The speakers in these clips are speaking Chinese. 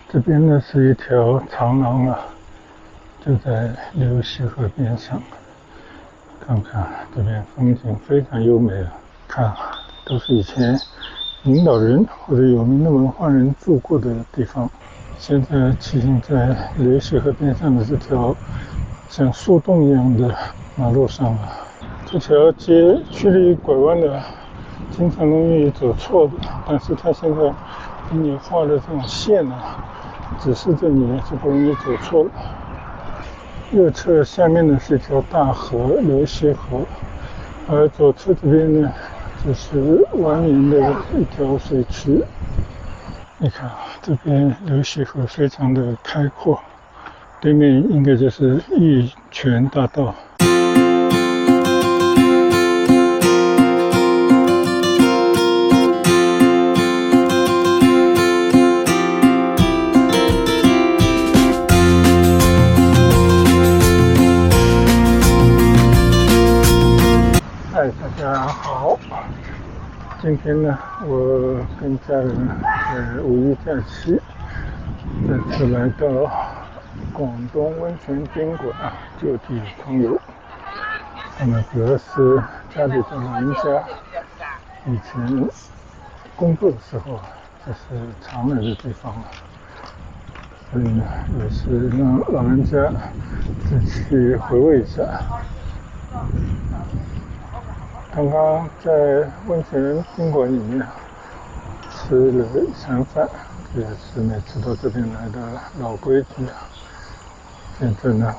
这边呢是一条长廊啊，就在流溪河边上。看看这边风景非常优美啊，看都是以前领导人或者有名的文化人住过的地方。现在骑行在流溪河边上的这条像树洞一样的马路上啊，这条街曲里拐弯的，经常容易走错的，但是它现在给你画的这种线啊，指示着你就不容易走错了。右侧下面呢是一条大河流溪河，而左侧这边呢就是蜿蜒的一条水渠。你看这边流溪河非常的开阔，对面应该就是玉泉大道。嗨，大家好！今天呢，我跟家人五一假期再次来到广东温泉宾馆就地同游。那么主要是家里的老人家以前工作的时候，这是常来的地方了，所以呢，也是让老人家再去回味一下。刚刚在温泉宾馆里面吃了一餐饭，这也是每次到这边来的老规矩啊。现在呢，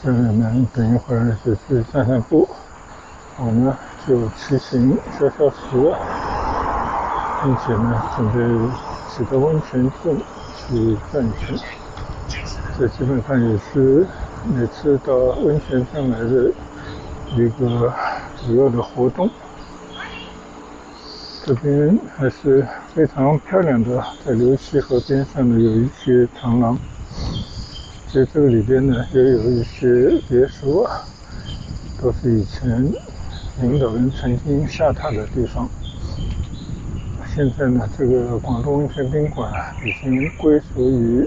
家人们等一会儿就去散散步，我呢就骑行消消食，并且呢准备骑到温泉镇去转一圈。这基本上也是每次到温泉上来的一个主要的活动。这边还是非常漂亮的，在流溪河边上呢有一些长廊，在这个里边呢也有一些别墅啊，都是以前领导人曾经下榻的地方。现在呢，这个广东温泉宾馆已经归属于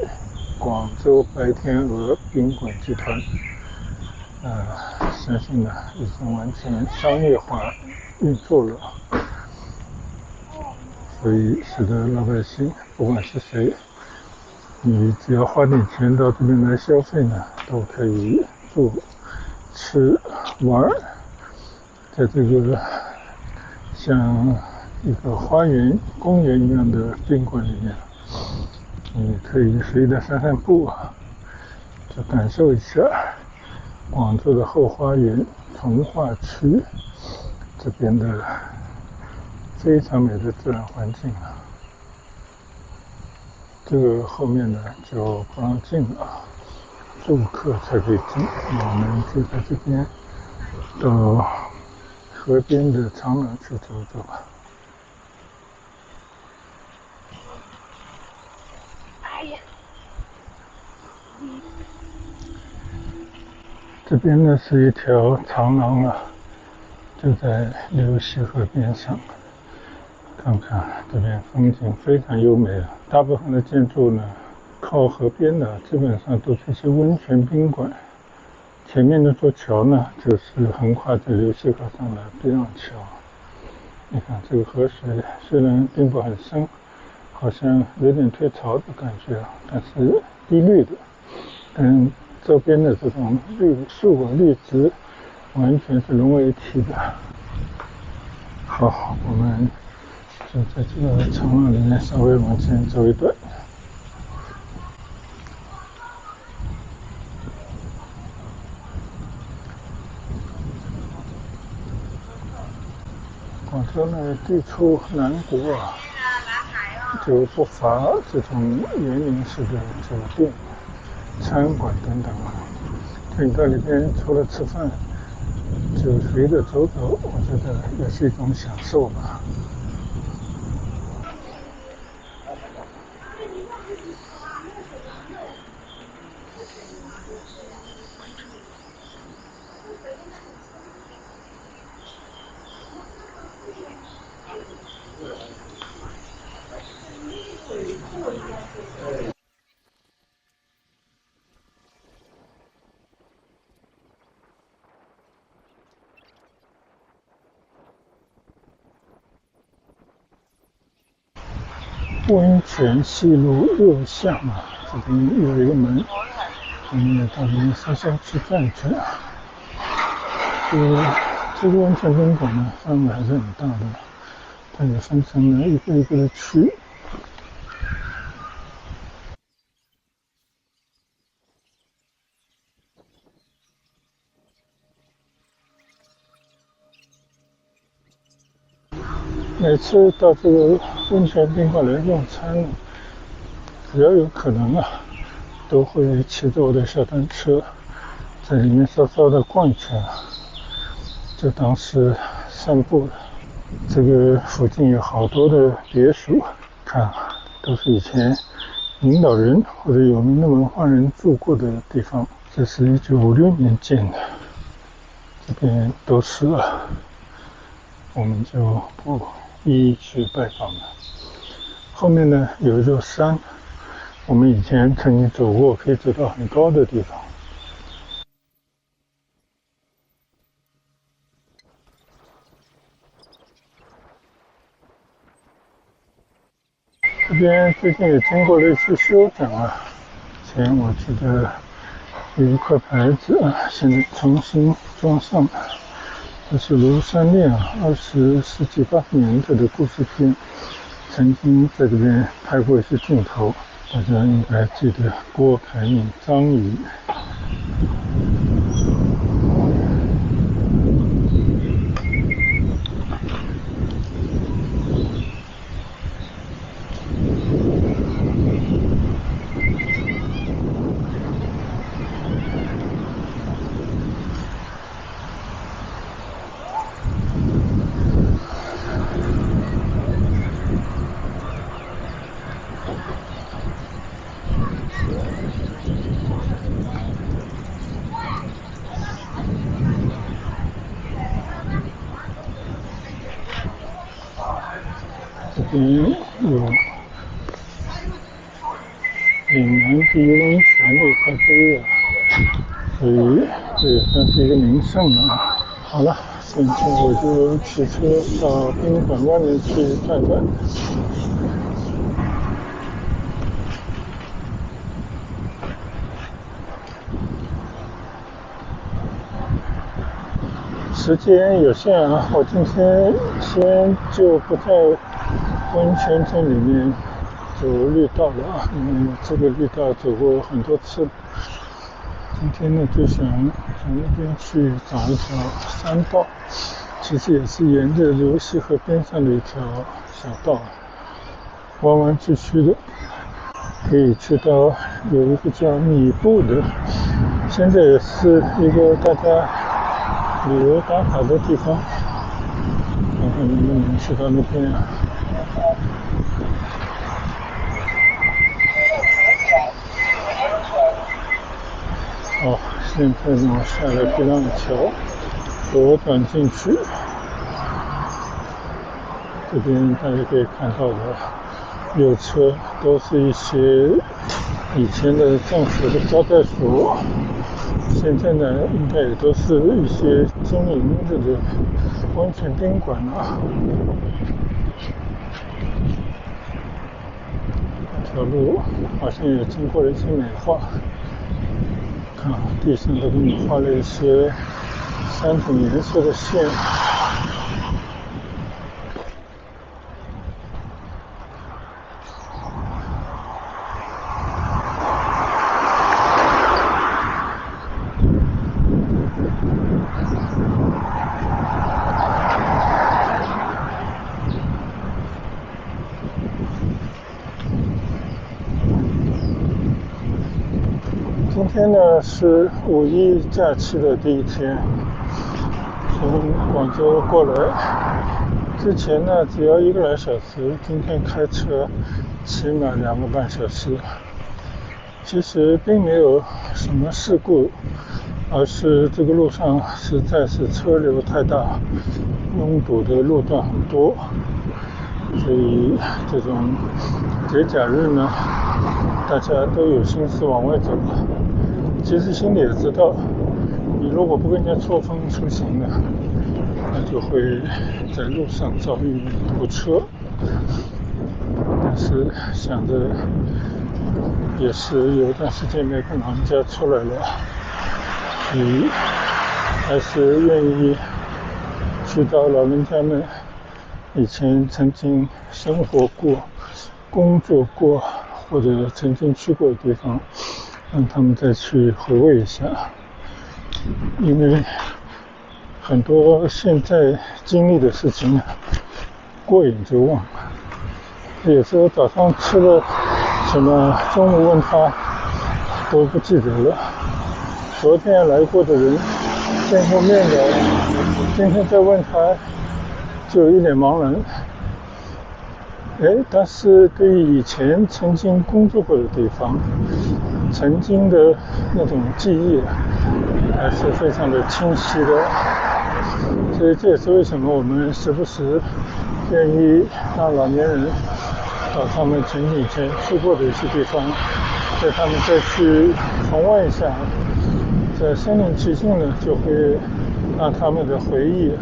广州白天鹅宾馆集团，相信呢已经完全商业化运作了。所以使得老百姓不管是谁，你只要花点钱到这边来消费呢，都可以住、吃、玩，在这个像一个花园、公园一样的宾馆里面，你可以随意的散散步，就感受一下广州的后花园、从化区这边的非常美的自然环境啊。这个后面呢就不让进了，住客才可以进。我们就在这边到河边的长廊去走走吧。这边呢是一条长廊啊，就在流溪河边上。看看这边风景非常优美啊，大部分的建筑呢靠河边的基本上都是一些温泉宾馆。前面那座桥呢，就是横跨在流溪河上的避让桥。你看这个河水虽然并不很深，好像有点退潮的感觉，但是碧绿的，跟周边的这种绿树啊绿植完全是融为一体的。好，我们就在这个长廊里面稍微往前走一段。广州呢地处南国啊，就不乏这种园林式的酒店、餐馆等等啊。你到里边除了吃饭，就随着走走，我觉得也是一种享受吧。温泉西路右巷啊，这边有一个门，我们也到这边稍稍去转转。这个温泉宾馆呢，范围还是很大的，它也分成了一个一个的区。每次到这个温泉宾馆来用餐呢，只要有可能啊，都会骑着我的小单车，在里面稍稍的逛一圈，就当是散步了。这个附近有好多的别墅，看都是以前领导人或者有名的文化人住过的地方。这是1956年建的，这边都是了，我们就不一一去拜访了。后面呢有一座山，我们以前曾经走过，可以走到很高的地方。这边最近也经过了一次修整啊，以前我记得有一块牌子啊，现在重新装上了。这是庐山恋啊，20世纪80年代的故事片，曾经在这边拍过一些镜头，大家应该记得郭台铭、张宇。这边有岭南第一温泉的一块碑啊，所以这也算是一个名胜了啊。好了，现在我就骑车到宾馆外面去转转。时间有限啊，我今天先就不在温泉村里面走绿道了啊，因为这个绿道走过很多次。今天呢，就想从那边去找一条山道，其实也是沿着流溪河边上的一条小道，弯弯曲曲的，可以去到有一个叫米布的，现在也是一个大家旅游打卡的地方，看看能不能去到那边啊。哦，现在呢，下了这辆桥，左转进去，这边大家可以看到的右侧都是一些以前的政府的招待所，现在呢应该也都是一些经营的温泉宾馆啊。这条路好像也经过了一些美化，看地上都给你画了一些3种颜色的线。今天呢是5·1假期的第一天，从广州过来，之前呢只要1个来小时，今天开车起码2个半小时。其实并没有什么事故，而是这个路上实在是车流太大，拥堵的路段很多，所以这种节假日呢，大家都有心思往外走。其实心里也知道，你如果不跟人家错峰出行呢，那就会在路上遭遇堵车。但但是想着也是有一段时间没跟老人家出来了，所以还是愿意去到老人家们以前曾经生活过、工作过或者曾经去过的地方，让他们再去回味一下。因为很多现在经历的事情过瘾就忘了，有时候早上吃了什么，中午问他都不记得了。昨天来过的人见过面的，今天再问他就一脸茫然。但是对于以前曾经工作过的地方，曾经的那种记忆还是非常的清晰的。所以这也是为什么我们时不时愿意让老年人到他们前几天去过的一些地方，带他们再去重温一下，在身临其境的就会让他们的回忆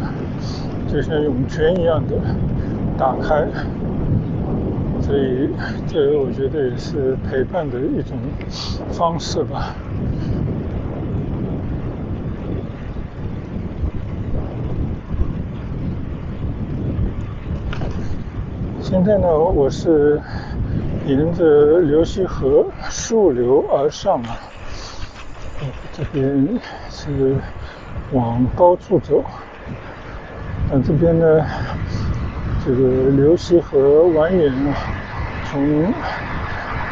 就像涌泉一样的打开。所以这我觉得也是陪伴的一种方式吧。现在呢，我是沿着流溪河溯流而上啊，这边是往高处走。那这边呢，这个流溪河蜿蜒啊，从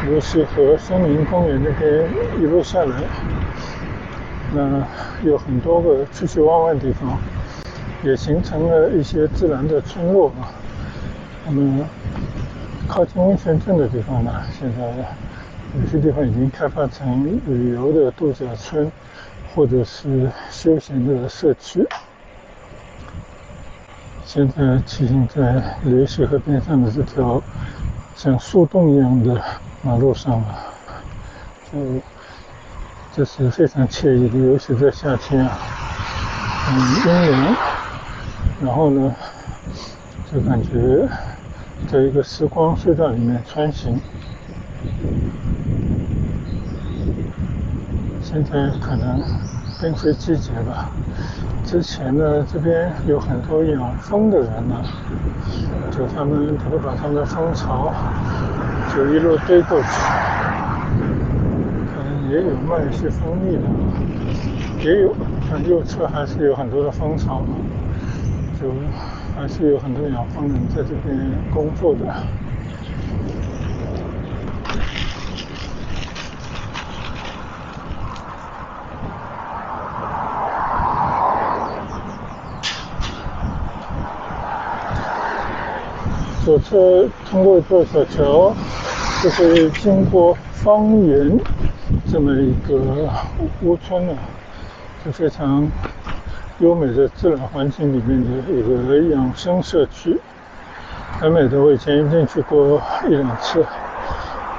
流溪河森林公园那边一路下来，那有很多个曲曲弯弯的地方，也形成了一些自然的村落嘛。那么靠近温泉镇的地方呢，现在有些地方已经开发成旅游的度假村，或者是休闲的社区。现在骑行在流溪河边上的这条像树洞一样的马路上啊，这是非常惬意的，尤其在夏天啊，阴凉，然后呢，就感觉在一个时光隧道里面穿行。现在可能并非季节吧。之前呢，这边有很多养蜂的人呢，就他们会把他们的蜂巢就一路堆过去，可能也有卖一些蜂蜜的，也有，但右侧还是有很多的蜂巢，就还是有很多养蜂人在这边工作的。左侧通过一座小桥，就会经过方圆这么一个屋村啊，是非常优美的自然环境里面的一个养生社区，很美的。我以前进去过一两次，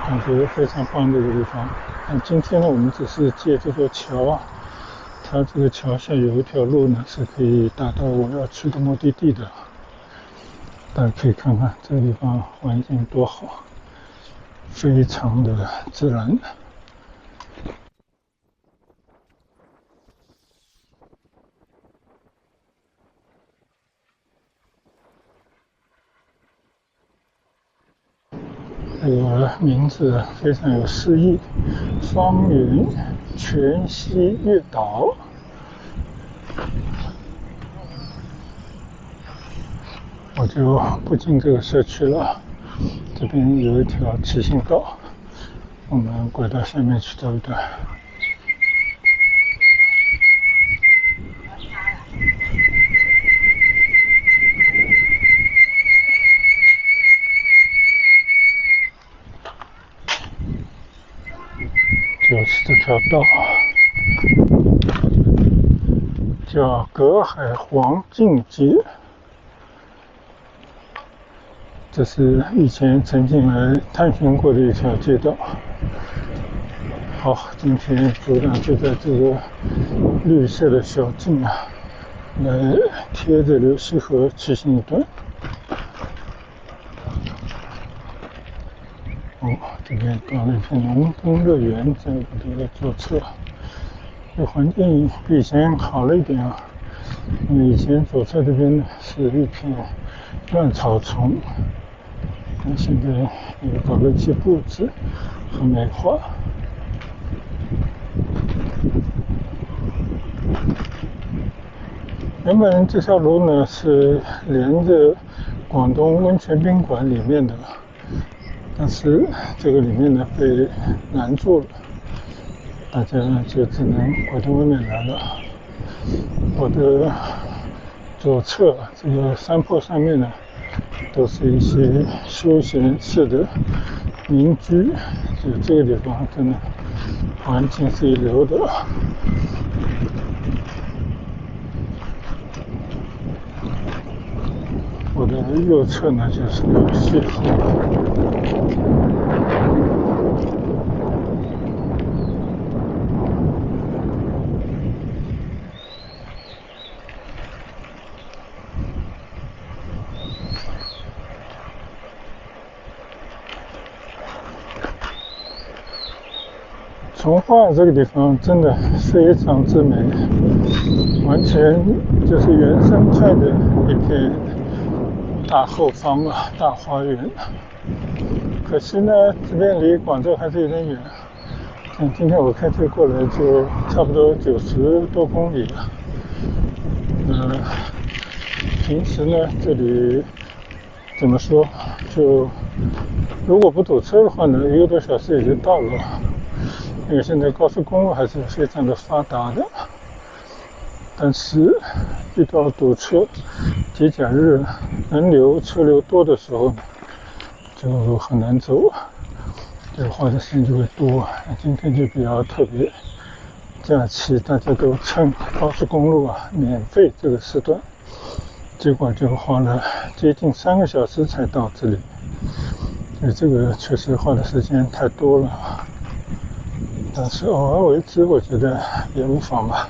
感觉非常棒的一个地方。但今天呢，我们只是借这座桥啊，它这个桥下有一条路呢，是可以达到我要去的目的地的。大家可以看看这个地方环境多好，非常的自然。这个名字非常有诗意，方圆全息月岛。我就不进这个社区了，这边有一条骑行道，我们拐到下面去走一段。就是这条道，叫葛海黄径街。这是以前曾经来探寻过的一条街道。好，今天组长就在这个绿色的小径啊，来贴着流溪河骑行一段。这边搞了一片农耕乐园在我的左侧，这环境比以前好了一点啊。因为以前左侧这边呢是一片乱草丛，那现在也搞了一些布置和美化。原本这条路呢是连着广东温泉宾馆里面的，但是这个里面呢被拦住了，大家就只能拐到外面来了。我的左侧这个山坡上面呢，都是一些休闲式的民居，就这个地方真的环境是一流的。我的右侧呢就是西河。从化这个地方真的非常之美，完全就是原生态的一片大后方啊，大花园。可惜呢，这边离广州还是有点远。像今天我开车过来就差不多90多公里了。平时呢这里怎么说，就如果不堵车的话呢，1个多小时也就到了。因为现在高速公路还是非常的发达的，但是遇到堵车、节假日人流车流多的时候呢，就很难走，这个花的时间就会多。今天就比较特别，假期大家都趁高速公路免费这个时段，结果就花了接近3个小时才到这里，所以这个确实花的时间太多了。但是偶尔为之，我觉得也无妨吧。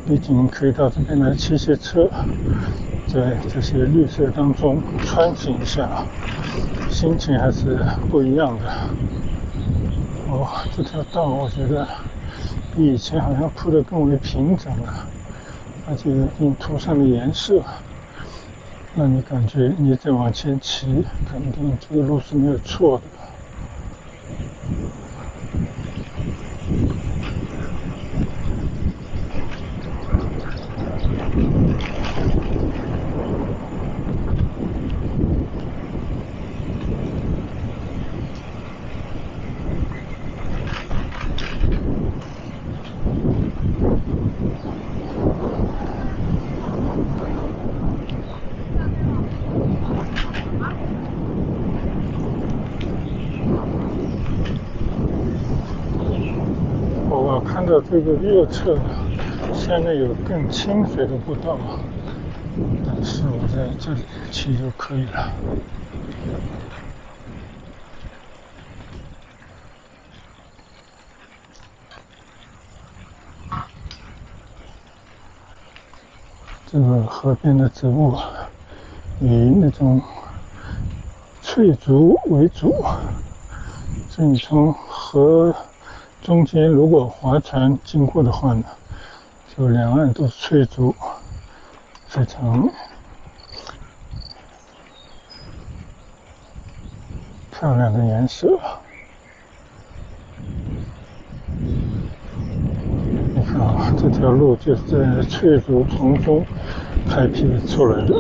毕竟可以到这边来骑些车，在这些绿色当中穿行一下，心情还是不一样的。这条道我觉得比以前好像铺得更为平整了，而且并涂上了颜色，让你感觉你再往前骑，肯定这个路是没有错的。我看到这个右侧下面有更清水的步道，但是我在这里骑就可以了。这个河边的植物以那种翠竹为主，所以你从河中间如果划船经过的话呢，就两岸都是翠竹，非常漂亮的颜色。你看这条路就是在翠竹丛中开辟出来的。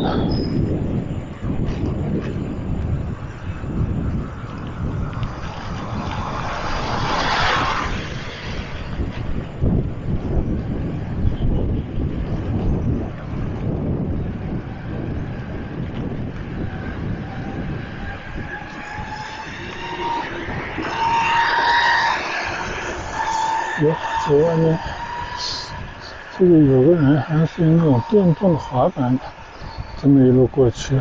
这外面这个有个人还是那种电动滑板这么一路过去，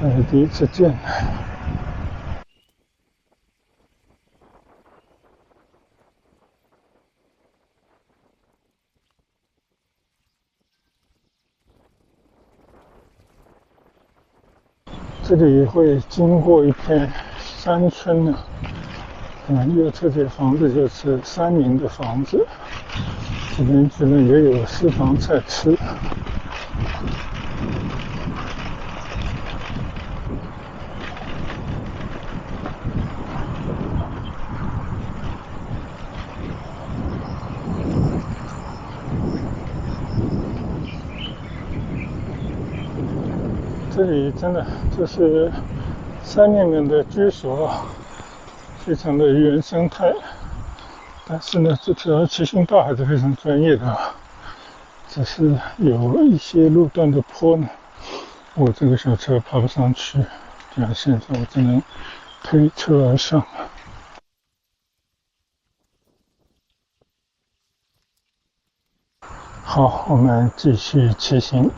这是第一次见。这里会经过一片山村呢。右侧这房子就是3民的房子，这边居然也有私房菜吃。这里真的就是山里面的居所，非常的原生态。但是呢，这条骑行道还是非常专业的，只是有一些路段的坡呢，我这个小车爬不上去，这样现在我只能推车而上。好，我们继续骑行。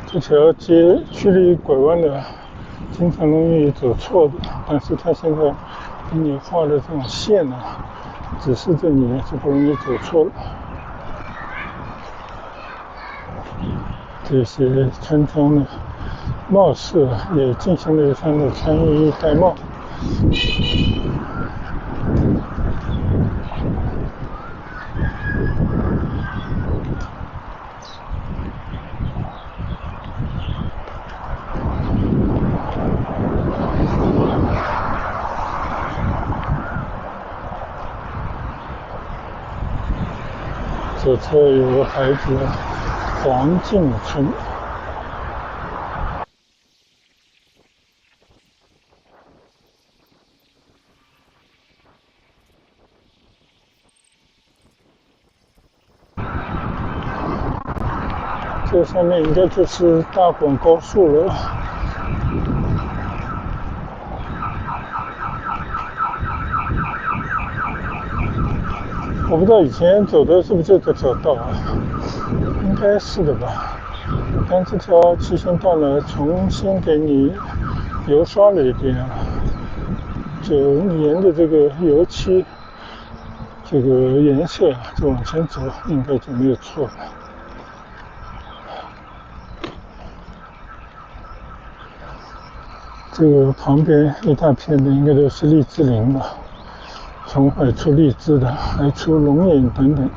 这条街曲里拐弯的，经常容易走错的。但是它现在给你画的这种线呢，指示着你就不容易走错了。这些村庄呢，貌似也进行了一番的穿衣戴帽。左侧有个牌子“黄敬村”。这上面应该就是大广高速了。我不知道以前走的是不是就这条道啊？应该是的吧。但这条骑行道呢，重新给你油刷了一遍啊，就沿着这个油漆这个颜色就往前走，应该就没有错了。这个旁边一大片的应该都是荔枝林吧，从海出荔枝的，还出龙眼等等。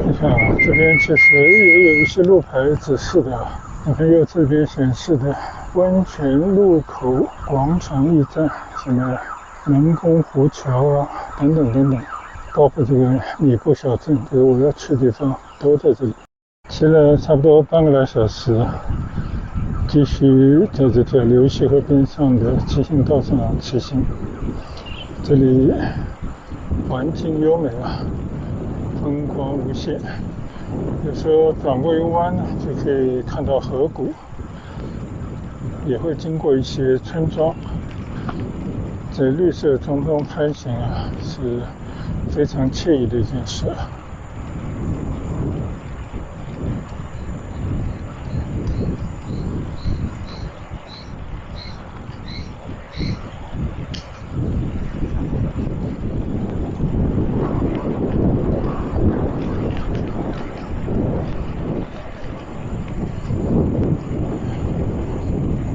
你看啊，这边其实也有一些路牌指示的。你看右侧边显示的温泉路口广场驿站，什么人工湖桥啊，等等等等，包括这个米布小镇，就是我要去的地方都在这里。骑了差不多半个来小时，继续在这条流溪河边上的骑行道上骑行。这里环境优美啊，风光无限。有时候转过一个弯呢，就可以看到河谷，也会经过一些村庄。在绿色丛中攀行啊，是非常惬意的一件事。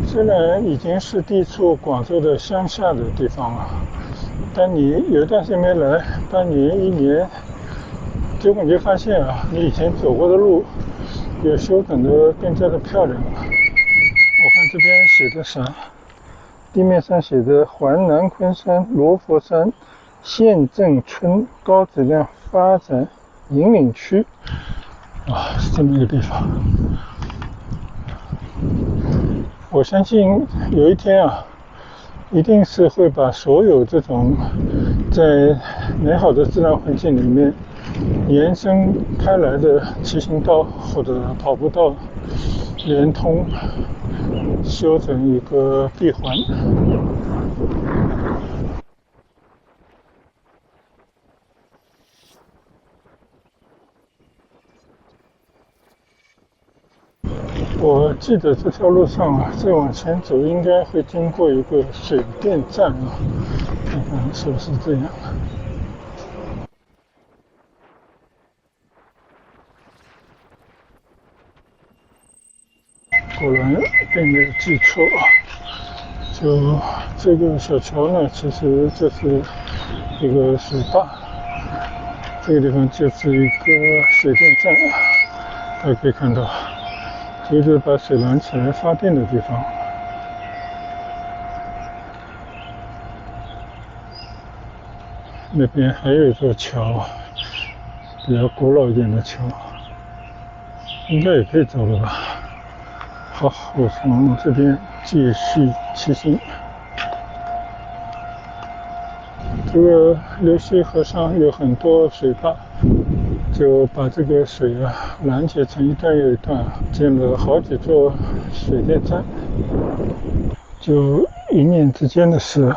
虽然已经是地处广州的乡下的地方了，但你有一段时间没来，半年、1年，结果你就发现啊，你以前走过的路有修整得更加的漂亮了。我看这边写的啥，地面上写着环南昆山罗佛山县镇村高质量发展引领区，是这么一个地方。我相信有一天啊，一定是会把所有这种在美好的自然环境里面延伸开来的骑行道或者跑步道连通，修成一个闭环。我记得这条路上啊，再往前走应该会经过一个水电站啊，看看是不是这样。果然并没有记错，就这个小桥呢，其实就是一个水坝，这个地方就是一个水电站，大家可以看到，这个就是把水拦起来发电的地方。那边还有一座桥，比较古老一点的桥，应该也可以走了吧。好，我从这边继续骑行。这个流溪河上有很多水坝，就把这个水啊拦截成一段又一段，建了好几座水电站。就一念之间的事，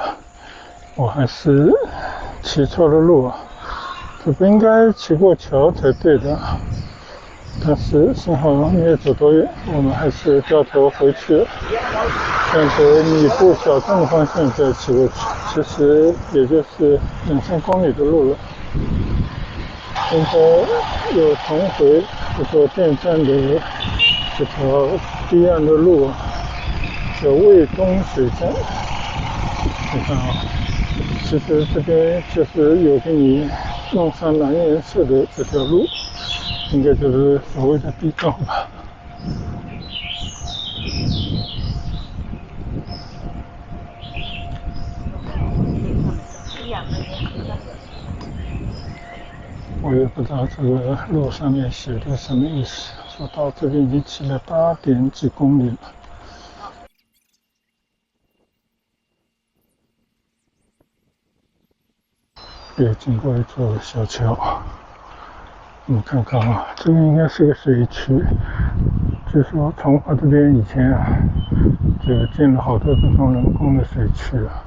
我还是骑错了路，这不应该骑过桥才对的。但是幸好没有走多远，我们还是掉头回去了，向着米布小镇的方向再骑过去，其实也就是2-3公里的路了。现在又重回这座电站的这条堤岸的路，叫卫东水站。你看啊，其实这边就是有给你弄上蓝颜色的这条路，应该就是所谓的地道吧。我也不知道这个路上面写的什么意思，说到这边已经骑了8点几公里了。又经过一座小桥，我们看看啊，这边应该是个水渠。据说从化这边以前啊，就建了好多这种人工的水渠啊。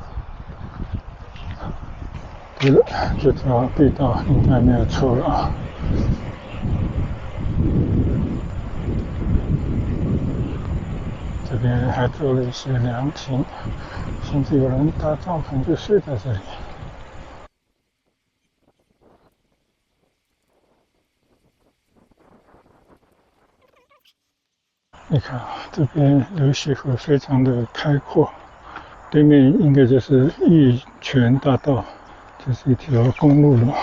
对了，这条地道应该没有错了啊。这边还做了一些凉亭，甚至有人搭帐篷就睡在这里。你看啊，这边流溪河非常的开阔，对面应该就是玉泉大道，这是一条公路了。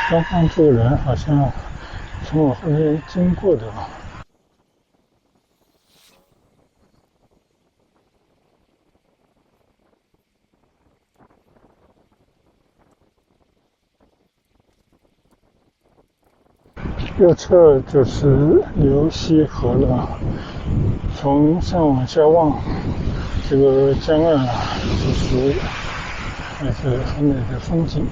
刚刚这个人好像从我后面经过的。右侧就是流溪河了，从上往下望，这个江岸啊，其实还是很美的风景。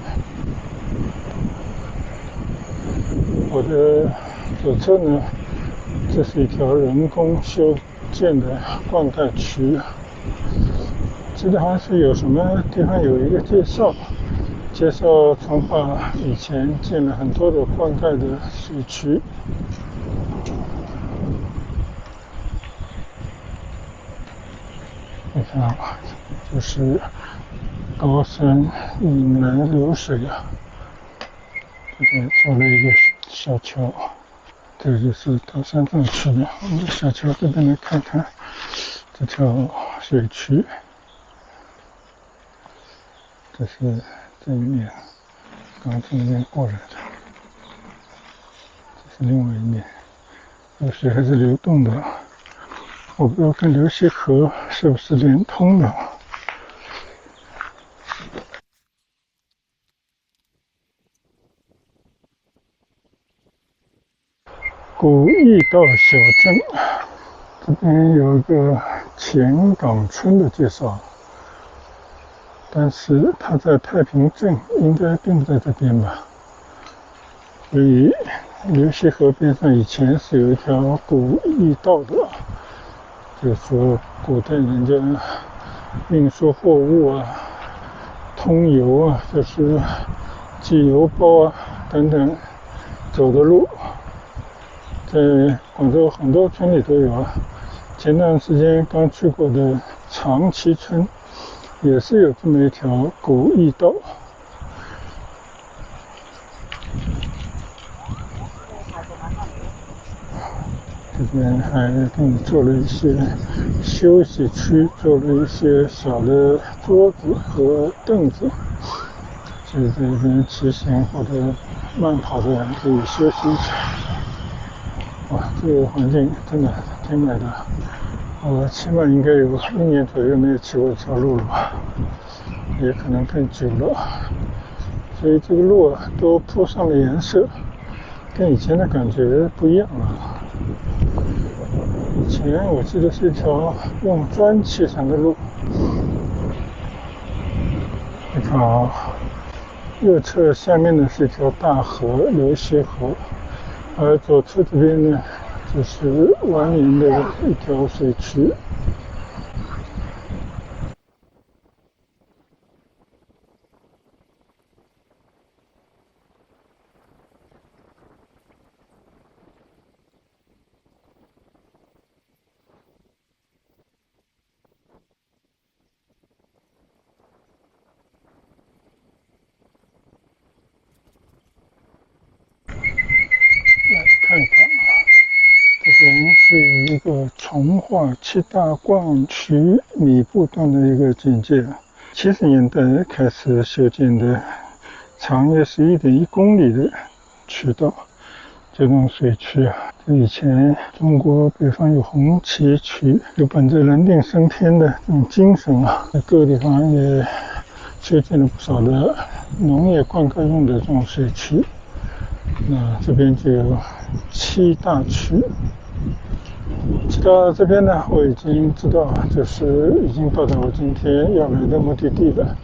我的左侧呢，这是一条人工修建的灌溉渠，记得好像是有什么地方有一个介绍从化以前建了很多的灌溉的水渠。你看啊，就是高山以南流水啊，这边做了一个小桥，这就是到山上去的。我们小桥这边来看看这条水渠，这是这一面，刚从那边过来的，这是另外一面，流水还是流动的，我不知道跟流溪河是不是连通的。古驿道小镇，这边有一个前港村的介绍，但是它在太平镇，应该并不在这边吧。所以流溪河边上以前是有一条古驿道的，就是说古代人家运输货物啊、通邮啊，就是寄邮包啊等等走的路，在广州很多村里都有啊。前段时间刚去过的长崎村也是有这么一条古驿道。这边还给你做了一些休息区，做了一些小的桌子和凳子，所以这边骑行或者慢跑的人可以休息一下。哇，这个环境真的挺美的，我起码应该有1年左右没有骑过这条路了吧，也可能更久了。所以这个路啊都铺上了颜色，跟以前的感觉不一样了。以前我记得是一条用砖砌成的路。你看啊，右侧下面呢是一条大河流溪河，而左侧这边呢就是蜿蜒的一条水渠。来看一看啊，这边是有一个从化7大逛区米布段的一个简介，70年代开始修建的，长约是1.1公里的渠道。这种水渠啊，以前中国北方有红旗渠，有本着人定胜天的这种精神啊，在各个地方也修建了不少的农业灌溉用的这种水渠。那这边就有7大区。骑到这边呢，我已经知道，就是已经到达我今天要来的目的地了。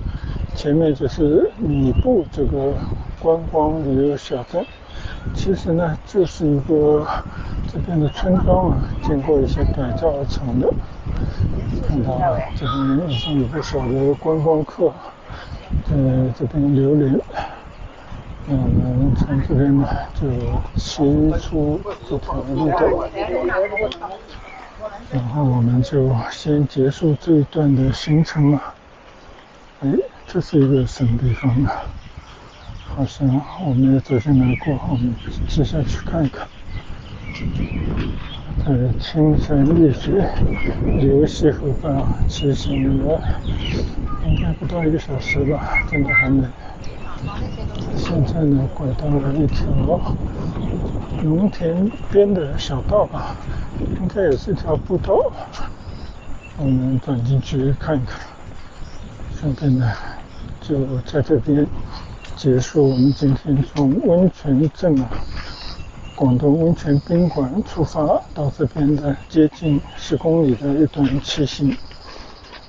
前面就是米布这个观光旅游小镇，其实呢就是一个这边的村庄啊，经过一些改造而成的。看到这边已经有不少的观光客在这边流连。那我们从这边呢就骑出这条路道，然后我们就先结束这一段的行程了。这是一个什么地方啊？好像我们也昨天来过，我们接下去看一看。青山绿水，流溪河畔骑行了应该不到1个小时吧，真的很美。现在呢，拐到了一条农田边的小道吧，应该也是一条步道。我们转进去看一看，顺便呢，就在这边结束我们今天从温泉镇广东温泉宾馆出发到这边的接近10公里的一段骑行。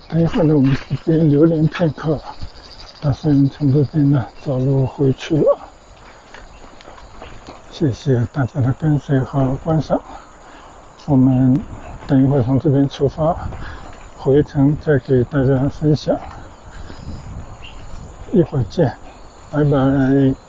等一会儿呢，我们这边留连片刻，打算从这边呢走路回去了。谢谢大家的跟随和观赏。我们等一会儿从这边出发，回程再给大家分享。一会儿见，拜拜。